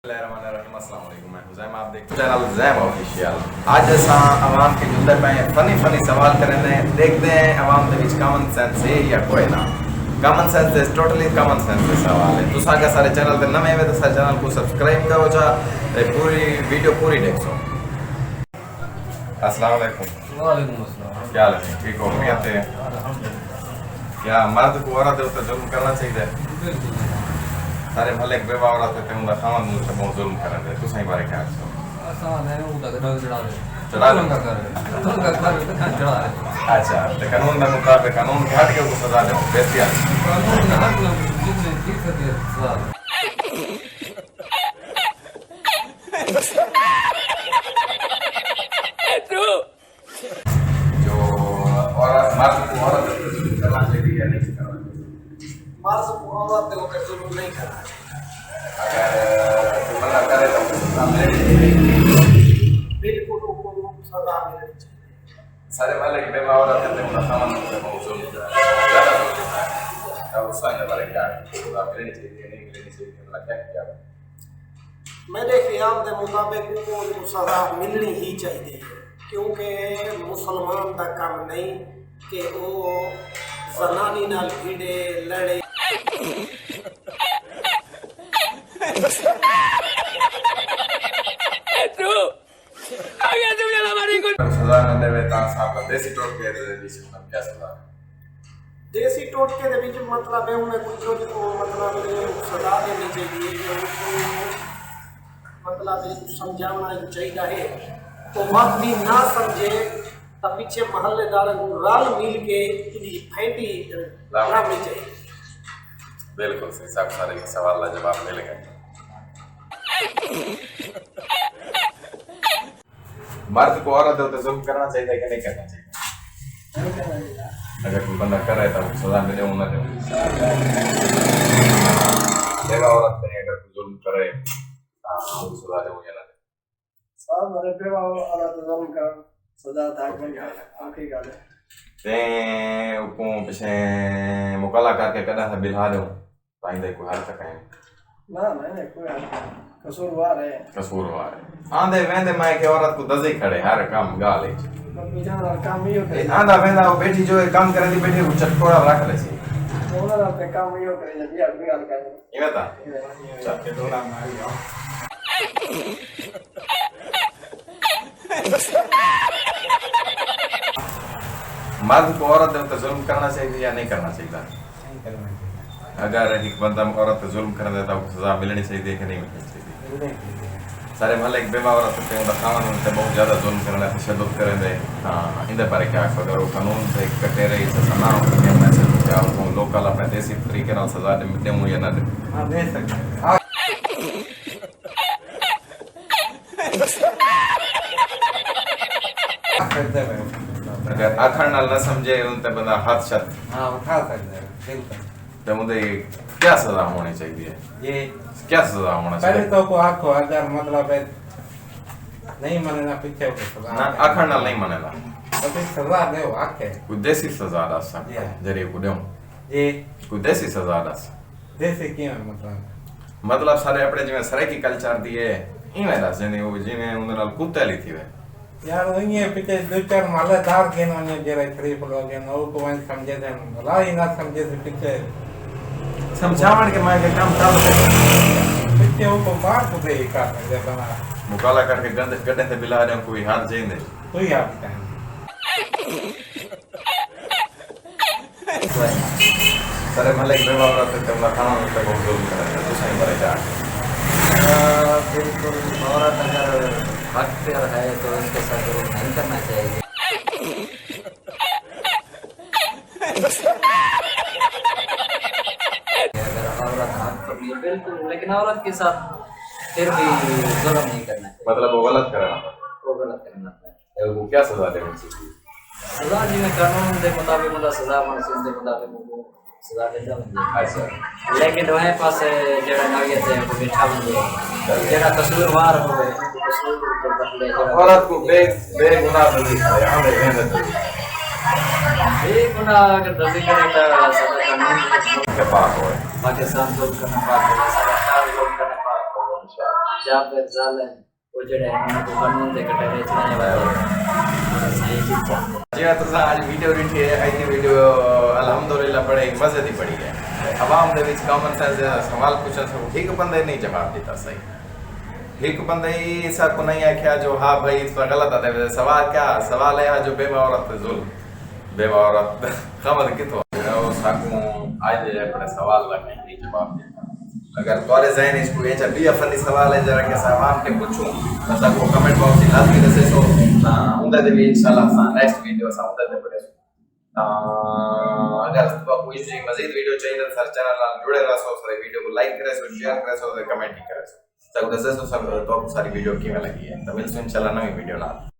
अस्सलाम वालेकुम, मैं हुज़ैम, आप देखते हैं चैनल हुज़ैम ऑफिशियल। आज असां आवाम के जुंदे पे फनी सवाल करने देखते हैं आवाम के बीच कॉमन सेंस है या कोई ना। Common sense is totally common sense के सवाल है। तुसा अगर सारे चैनल पे नवे हैं तो सारे चैनल को सब्सक्राइब करो जा पूरी वीडियो पूरी देखो। अस्सलाम वालेकुम। वालेकुम अस्सलाम। क्या हाल है? ठीक हो? मियां थे? क्या मर्द को औरत है तो जुल्म करना चाहिए? बिल्कुल सारे भले बेवा औरत थे उनका खामन मुझसे बहुत जुल्म कर रहे थे। तुसा ही बारे क्या हो? आसान है उनका चढ़ा दे चढ़ा दे। उनका कर चढ़ा दे। अच्छा तो कानून के मुताबिक कानून के हट के उसको सजा दे बेहतिया कानून का हक जितने ठीक है सवाल जो औरत मर्द को औरत पे जुल्म करना चाहिए या नहीं करना चाहिए? मर्द को औरत पे होकर जुल्म नहीं करना अगर बंदा करे तो उसको सजा मिलेगी। बिल्कुल उनको सजा मिलनी चाहिए। सारे भले के बेवा औरत थे उनका खामन मुझसे बहुत जुल्म कर रहा है, ज़्यादा जुल्म कर रहा है। अब उसका ये बारे क्या सजा मिलनी चाहिए नहीं मिलनी चाहिए मतलब क्या क्या मेरे ख्याल के मुताबिक उनको सजा मिलनी ही चाहिए क्योंकि मुसलमान का काम नहीं कि वो जनानी नाल भिड़े लड़े। सजा न देवे ता साहब देसी टोटके दे विच क्या सजा देसी टोटके के बीच मतलब है उन्हें कुछ को मतलब सजा देनी चाहिए कि उनको मतलब समझाना चाहिए है तो मत भी ना समझे तो पीछे महल्लेदार को रल मिल के इनकी फैंटी लानी चाहिए। बिल्कुल सही सब सारे सवाल का जवाब मिल गए। मर्द को औरत हो तो जुल्म करना चाहिए कि नहीं करना चाहिए? अगर कोई बंदा कर रहा है तो उसको सजा मिले उन्हें दे। बेवा औरत पे अगर कोई जुल्म करे उसको सजा दे या ना दे। सब मेरे पे औरत जुल्म कर सजा था आखिरी गाल है ते ऊपर पीछे मुकाला करके कदा था बिल्हा दो पाइंदे कोई हाल तक है ना नहीं कोई कसूरवार है आंधे वेंदे मैं के औरत को दजे खड़े हर काम गाले बेचारा काम ही होता है आंधा वेंदा वो बैठी जो काम करे दी बैठी वो चटकोड़ा रख ले सी ओनर अपने काम ही होता है जब भी गाल करे ये बता चल के डोला मारी आओ मर्द को औरत पे जुल्म करना चाहिए या नहीं करना चाहिए? अगर एक बंदा औरत पे जुल्म कर देता है सजा मिलनी चाहिए कि नहीं मिलनी चाहिए? सारे भले एक बेवा औरत पे उनका खामन उनसे बहुत ज़्यादा जुल्म करना तशद्दुद करें दे हाँ इंदे पर क्या अगर वो कानून से कटे रही से सना हो कि मैं से क्या उनको लोकल अपने देसी तरीके नाल सजा दूँ या ना दे? हां दे सकते अगर आखर नाल न समझे उनते बंदा हाथ शत हां उठा सकते हैं बिल्कुल तो मुझे क्या सजा होनी चाहिए? ये क्या सजा होना पहले चाहिए? तो को आखो अगर मतलब है नहीं मानेगा पीछे को सजा ना आखर नाल नहीं मानेगा तो फिर सजा दे आखे कोई देसी सजा दस जरिए को दूं ये कोई देसी सजा दस जैसे क्यों मतलब सारे अपने जिवें सराइकी कल्चर दिए इवें दस जने वो जिवें उन नाल कुत्ते ली थी वे यार ये पीछे दो चार मालेदार के ना जरा खड़ी पड़ो के ना को वन समझे थे भला ही ना समझे से पीछे समझावन के मैं के काम चालू कर पीछे वो बात को दे का दे बना मुकाला करके गंदे गड्ढे से बिला दे कोई हाथ जेंदे तो ही आप सारे भले बेवा औरत पे उनका खाना उनसे बहुत जुल्म कर रहा है तो सही बारे क्या बिल्कुल औरत अगर हक पर है तो उनके साथ जुल्म नहीं करना चाहिए। अगर औरत हक पर भी है बिल्कुल लेकिन औरत के साथ फिर भी जुल्म नहीं करना चाहिए। मतलब वो गलत कर रहा वो गलत करना है वो क्या सजा देनी चाहिए? सजा जिवें कानून के मुताबिक मतलब सजा मानसिन के मुताबिक वो सजा देता बंदे अच्छा लेकिन वह पास जेड़ा नागियत है वो बैठा बंदे जेड़ा कसूरवार होवे कसूर के बदले औरत को बेगुनाह बंदी करे आंधे वेंदे बेगुनाह अगर दजी करे तो सजा कानून के पास होए पाकिस्तान को करना पाक है सारा लोग करना पाक है ਜਾਂ ਫਿਰ ਜ਼ਾਲ ਉਹ ਜਿਹੜੇ ਉਹਨਾਂ ਨੂੰ ਕਾਨੂੰਨ ਦੇ ਕਟਾਰੇ ਚਲਾਣੇ वाले सही चीज चाहते हैं। जी तो आज वीडियो ॾिठी है अॼु जी वीडियो अलहमदुलिल्लाह बड़े मज़े की पढ़ी है आवाम दे विच कॉमन सेंस जा सवाल पूछण से एक बंदे नहीं जवाब दिता सही एक बंदे ही ऐसा को नहीं आख्या जो हाँ भाई इस पर गलत है सवाल क्या सवाल है जो बेवा औरत जुल्म बेवा औरत खबर कितो साकू आज अपने सवाल का नहीं जवाब देता अगर तुम्हारे जहन इसको ये जब भी फनी सवाल है जरा के आवाम के पूछूं मतलब को कमेंट बॉक्स में लाजमी दसे सो उनका भी इंशाल्लाह सा नेक्स्ट वीडियो सा उनका दे पड़े अगर आपको कोई सी मजीद वीडियो चाहिए तो सर चैनल ਨਾਲ जुड़े रहो सारे वीडियो को लाइक करे सो शेयर करे सो कमेंट करे सो सब दसे सो सब तो सारी वीडियो की लगी है तो मिलते हैं इंशाल्लाह नई वीडियो ना।